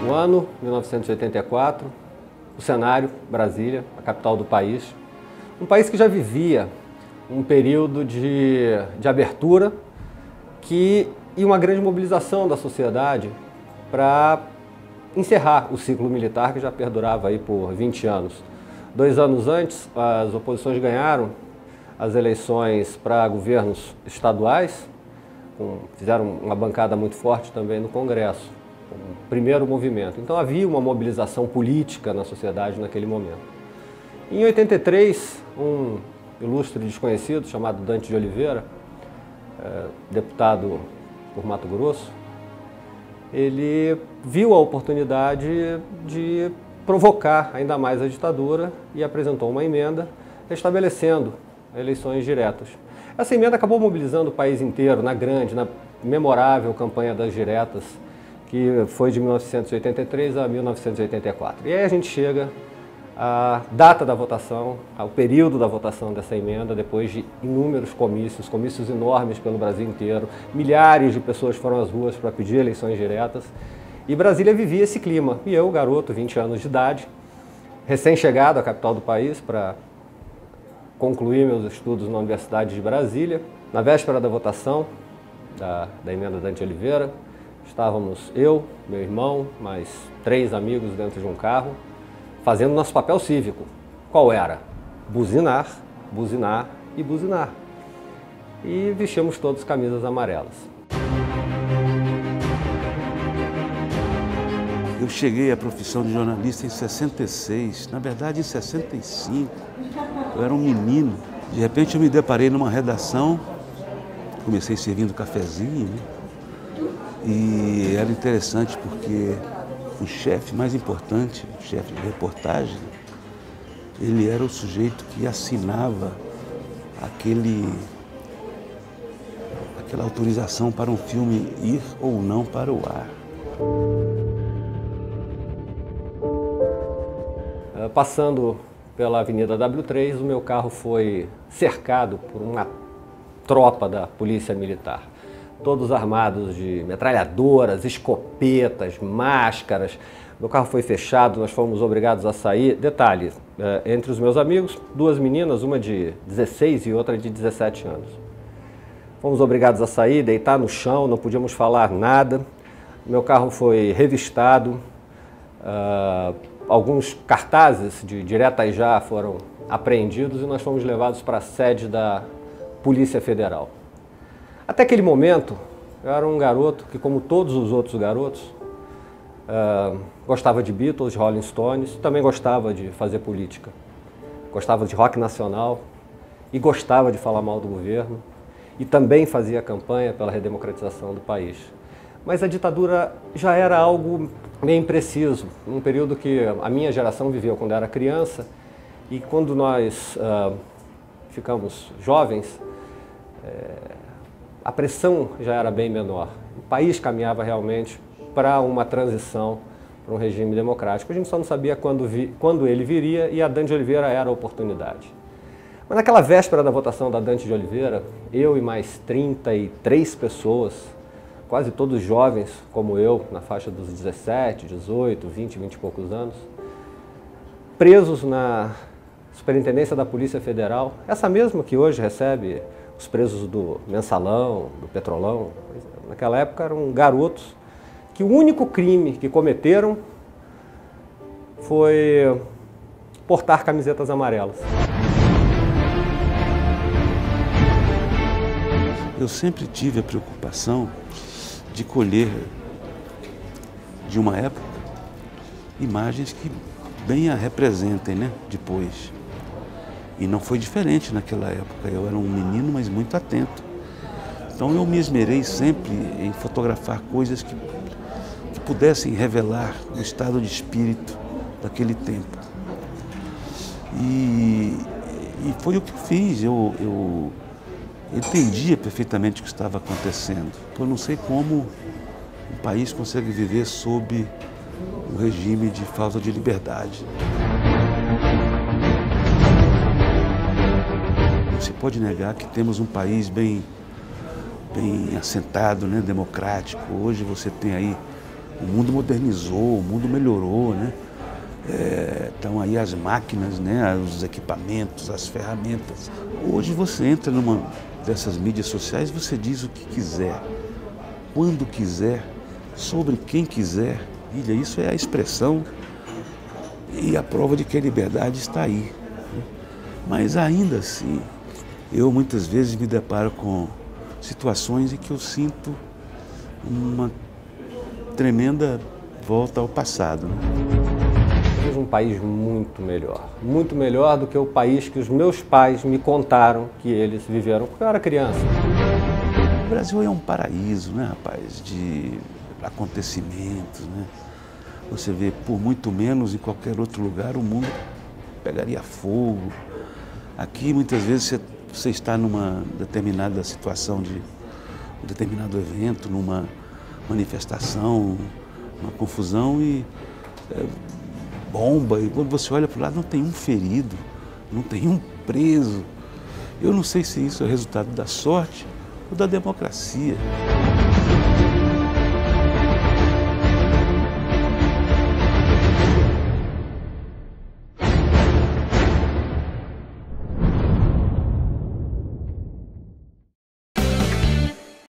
O ano 1984, o cenário, Brasília, a capital do país. Um país que já vivia um período de abertura e uma grande mobilização da sociedade para encerrar o ciclo militar que já perdurava aí por 20 anos. 2 anos antes, as oposições ganharam as eleições para governos estaduais, fizeram uma bancada muito forte também no Congresso, o primeiro movimento. Então havia uma mobilização política na sociedade naquele momento. Em 83, um ilustre desconhecido chamado Dante de Oliveira, deputado por Mato Grosso, ele viu a oportunidade de provocar ainda mais a ditadura e apresentou uma emenda estabelecendo eleições diretas. Essa emenda acabou mobilizando o país inteiro na memorável campanha das diretas, que foi de 1983 a 1984. E aí a gente chega à data da votação, ao período da votação dessa emenda, depois de inúmeros comícios enormes pelo Brasil inteiro. Milhares de pessoas foram às ruas para pedir eleições diretas. E Brasília vivia esse clima. E eu, garoto, 20 anos de idade, recém-chegado à capital do país para concluir meus estudos na Universidade de Brasília, na véspera da votação da emenda Dante Oliveira, estávamos eu, meu irmão, mais 3 amigos dentro de um carro, fazendo nosso papel cívico. Qual era? Buzinar, buzinar e buzinar. E vestimos todos camisas amarelas. Eu cheguei à profissão de jornalista em 66, na verdade em 65. Eu era um menino. De repente eu me deparei numa redação, comecei servindo cafezinho, né? E era interessante porque o chefe mais importante, o chefe de reportagem, ele era o sujeito que assinava aquela autorização para um filme ir ou não para o ar. Passando pela Avenida W3, o meu carro foi cercado por uma tropa da Polícia Militar. Todos armados de metralhadoras, escopetas, máscaras. Meu carro foi fechado, nós fomos obrigados a sair. Detalhe, entre os meus amigos, 2 meninas, uma de 16 e outra de 17 anos. Fomos obrigados a sair, deitar no chão, não podíamos falar nada. Meu carro foi revistado, alguns cartazes de diretas já foram apreendidos e nós fomos levados para a sede da Polícia Federal. Até aquele momento, eu era um garoto que, como todos os outros garotos, gostava de Beatles, de Rolling Stones, também gostava de fazer política. Gostava de rock nacional e gostava de falar mal do governo e também fazia campanha pela redemocratização do país. Mas a ditadura já era algo meio impreciso, num período que a minha geração viveu quando era criança e quando nós ficamos jovens, a pressão já era bem menor. O país caminhava realmente para uma transição para um regime democrático. A gente só não sabia quando ele viria e a Dante de Oliveira era a oportunidade. Mas naquela véspera da votação da Dante de Oliveira, eu e mais 33 pessoas, quase todos jovens como eu, na faixa dos 17, 18, 20, 20 e poucos anos, presos na Superintendência da Polícia Federal, essa mesma que hoje recebe os presos do Mensalão, do Petrolão. Naquela época eram garotos que o único crime que cometeram foi portar camisetas amarelas. Eu sempre tive a preocupação de colher, de uma época, imagens que bem a representem, né, depois. E não foi diferente naquela época. Eu era um menino, mas muito atento. Então eu me esmerei sempre em fotografar coisas que pudessem revelar o estado de espírito daquele tempo. E foi o que eu fiz. Eu entendia perfeitamente o que estava acontecendo. Eu não sei como um país consegue viver sob o regime de falta de liberdade. Não se pode negar que temos um país bem assentado, né, democrático. Hoje você tem aí O mundo modernizou, o mundo melhorou, né? Estão aí as máquinas, né? Os equipamentos, as ferramentas. Hoje você entra numa dessas mídias sociais, você diz o que quiser, quando quiser, sobre quem quiser. Ilha, isso é a expressão e a prova de que a liberdade está aí. Mas ainda assim, eu muitas vezes me deparo com situações em que eu sinto uma tremenda volta ao passado, né? Eu vejo um país muito melhor do que o país que os meus pais me contaram que eles viveram quando eu era criança. O Brasil é um paraíso, né, rapaz, de acontecimentos, né? Você vê, por muito menos em qualquer outro lugar, o mundo pegaria fogo. Aqui, muitas vezes, você está numa determinada situação de um determinado evento, numa manifestação, uma confusão e bomba. E quando você olha para o lado, não tem um ferido, não tem um preso. Eu não sei se isso é resultado da sorte ou da democracia.